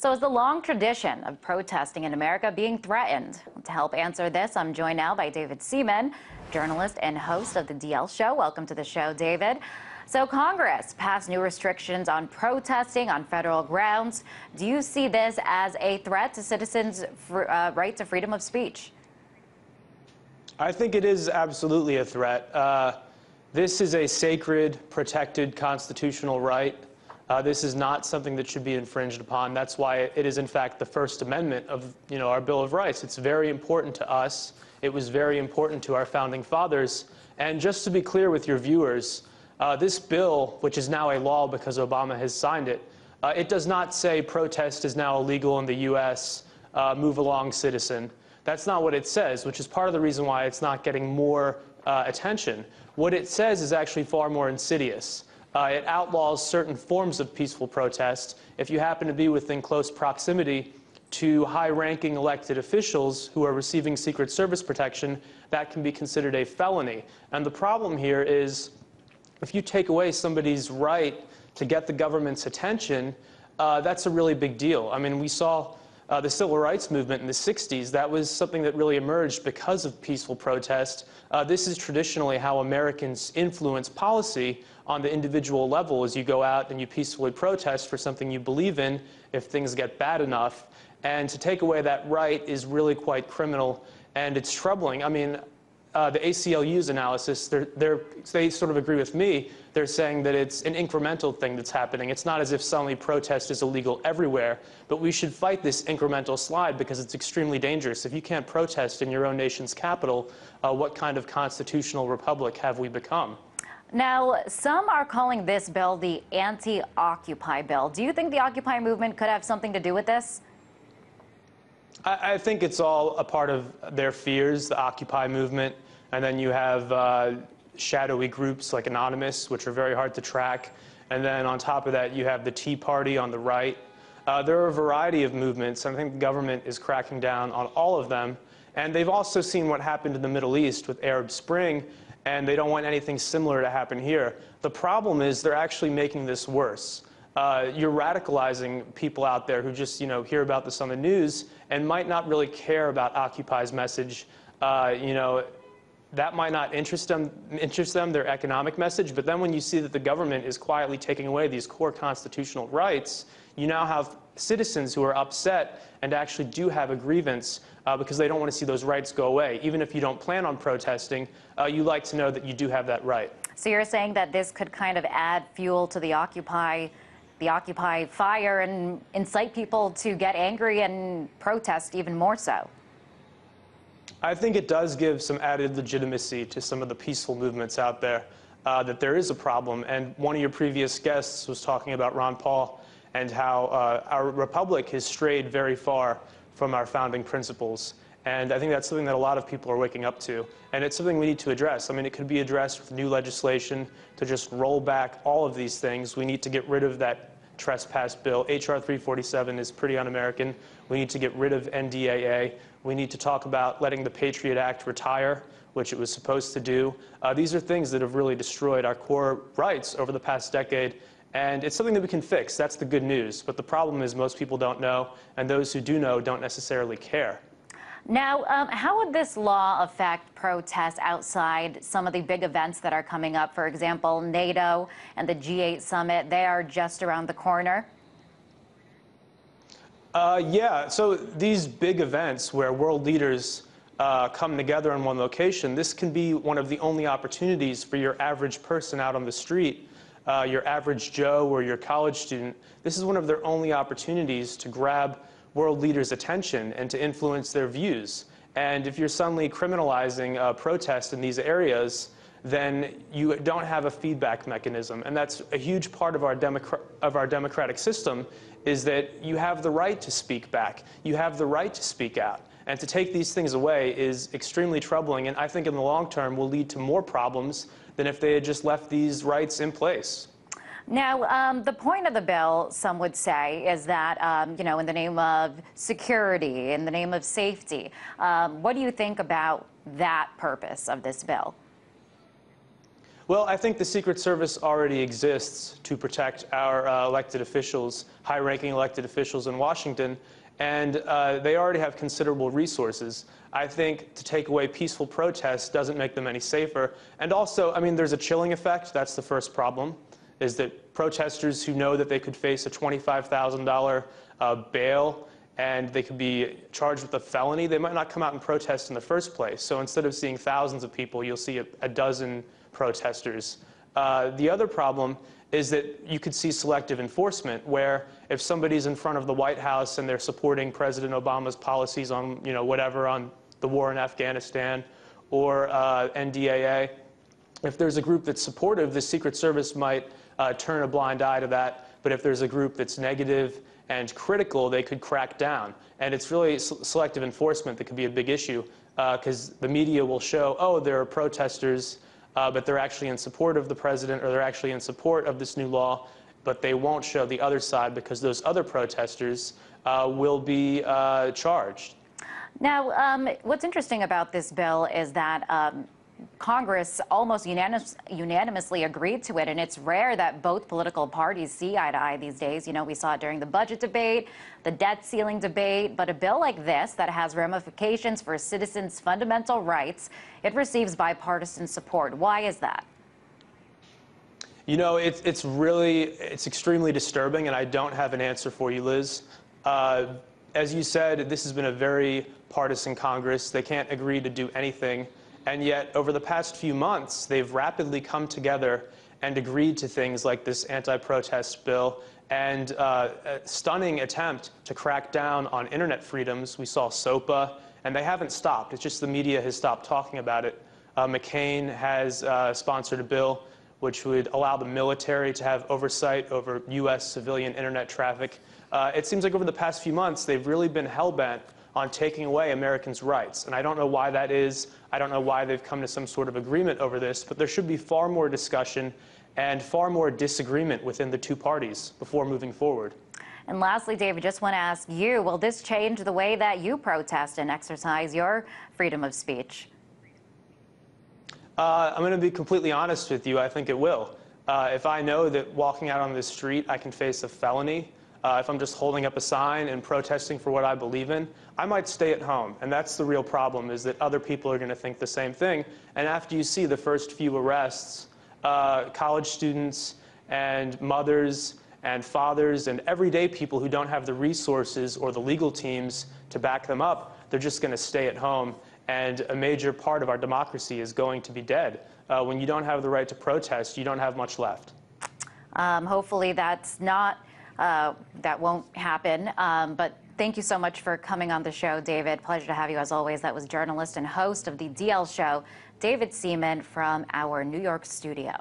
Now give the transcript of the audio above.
So is the long tradition of protesting in America being threatened? To help answer this, I'm joined now by David Seaman, journalist and host of the DL Show. Welcome to the show, David. So Congress passed new restrictions on protesting on federal grounds. Do you see this as a threat to citizens' right to freedom of speech? I think it is absolutely a threat. This is a sacred, protected constitutional right. This is not something that should be infringed upon. That's why it is, in fact, the First Amendment of our Bill of Rights. It's very important to us. It was very important to our founding fathers. And just to be clear with your viewers, this bill, which is now a law because Obama has signed it, it does not say protest is now illegal in the U.S., move along, citizen. That's not what it says, which is part of the reason why it's not getting more attention. What it says is actually far more insidious. It outlaws certain forms of peaceful protest. If you happen to be within close proximity to high-ranking elected officials who are receiving Secret Service protection, that can be considered a felony. And the problem here is, if you take away somebody's right to get the government's attention, that's a really big deal. I mean, we saw the civil rights movement in the 60s. That was something that really emerged because of peaceful protest. This is traditionally how Americans influence policy on the individual level, as you go out and you peacefully protest for something you believe in if things get bad enough. And to take away that right is really quite criminal, and it's troubling. I mean, the ACLU's analysis, they sort of agree with me. They're saying that it's an incremental thing that's happening. It's not as if suddenly protest is illegal everywhere, but we should fight this incremental slide because it's extremely dangerous. If you can't protest in your own nation's capital, what kind of constitutional republic have we become? Now, some are calling this bill the anti-Occupy bill. Do you think the Occupy movement could have something to do with this? I think it's all a part of their fears, the Occupy movement, and then you have shadowy groups like Anonymous, which are very hard to track, and then on top of that you have the Tea Party on the right. There are a variety of movements, and I think the government is cracking down on all of them, and they've also seen what happened in the Middle East with Arab Spring, and they don't want anything similar to happen here. The problem is they're actually making this worse. You're radicalizing people out there who just, hear about this on the news and might not really care about Occupy's message. That might not interest them, their economic message, but then when you see that the government is quietly taking away these core constitutional rights, you now have citizens who are upset and actually do have a grievance because they don't want to see those rights go away. Even if you don't plan on protesting, you like to know that you do have that right. So you're saying that this could kind of add fuel to the Occupy fire and incite people to get angry and protest even more so? I think it does give some added legitimacy to some of the peaceful movements out there, that there is a problem. And one of your previous guests was talking about Ron Paul and how our republic has strayed very far from our founding principles. And I think that's something that a lot of people are waking up to. And it's something we need to address. I mean, it could be addressed with new legislation to just roll back all of these things. We need to get rid of that trespass bill. H.R. 347 is pretty un-American. We need to get rid of NDAA. We need to talk about letting the Patriot Act retire, which it was supposed to do. These are things that have really destroyed our core rights over the past decade. And it's something that we can fix. That's the good news. But the problem is most people don't know, and those who do know don't necessarily care. Now, how would this law affect protests outside some of the big events that are coming up? For example, NATO and the G8 summit, they are just around the corner. Yeah, so these big events where world leaders come together in one location, this can be one of the only opportunities for your average person out on the street, your average Joe or your college student. This is one of their only opportunities to grab world leaders' attention and to influence their views. And if you're suddenly criminalizing protest in these areas, then you don't have a feedback mechanism. And that's a huge part of our democratic system, is that you have the right to speak back. You have the right to speak out. And to take these things away is extremely troubling, and I think in the long term will lead to more problems than if they had just left these rights in place. Now, the point of the bill, some would say, is that, in the name of security, in the name of safety. What do you think about that purpose of this bill? Well, I think the Secret Service already exists to protect our elected officials, high-ranking elected officials in Washington, and they already have considerable resources. I think to take away peaceful protests doesn't make them any safer. And also, I mean, there's a chilling effect. That's the first problem, is that protesters who know that they could face a $25,000 bail and they could be charged with a felony, they might not come out and protest in the first place. So instead of seeing thousands of people, you'll see a dozen protesters. The other problem is that you could see selective enforcement, where if somebody's in front of the White House and they're supporting President Obama's policies on, whatever, on the war in Afghanistan or NDAA, if there's a group that's supportive, the Secret Service might turn a blind eye to that. But if there's a group that's negative and critical, they could crack down. And it's really selective enforcement that could be a big issue, because the media will show, oh, there are protesters, but they're actually in support of the president, or they're actually in support of this new law, but they won't show the other side because those other protesters will be charged. Now, what's interesting about this bill is that Congress almost unanimously agreed to it, and it's rare that both political parties see eye to eye these days. We saw it during the budget debate, the debt ceiling debate, but a bill like this that has ramifications for citizens' fundamental rights, it receives bipartisan support. Why is that? It's extremely disturbing, and I don't have an answer for you, Liz. As you said, this has been a very partisan Congress. They can't agree to do anything. And yet, over the past few months, they've rapidly come together and agreed to things like this anti-protest bill and a stunning attempt to crack down on internet freedoms. We saw SOPA, and they haven't stopped. It's just the media has stopped talking about it. McCain has sponsored a bill which would allow the military to have oversight over U.S. civilian internet traffic. It seems like over the past few months, they've really been hell-bent on taking away Americans' rights. And I don't know why that is. I don't know why they've come to some sort of agreement over this, but there should be far more discussion and far more disagreement within the two parties before moving forward. And lastly, David, just want to ask you, will this change the way that you protest and exercise your freedom of speech? I'm going to be completely honest with you. I think it will. If I know that walking out on the street, I can face a felony, if I'm just holding up a sign and protesting for what I believe in, I might stay at home. And that's the real problem, is that other people are going to think the same thing. And after you see the first few arrests, college students and mothers and fathers and everyday people who don't have the resources or the legal teams to back them up, they're just going to stay at home. And a major part of our democracy is going to be dead. When you don't have the right to protest, you don't have much left. Hopefully that won't happen. But thank you so much for coming on the show, David. Pleasure to have you as always. That was journalist and host of the DL show, David Seaman, from our New York studio.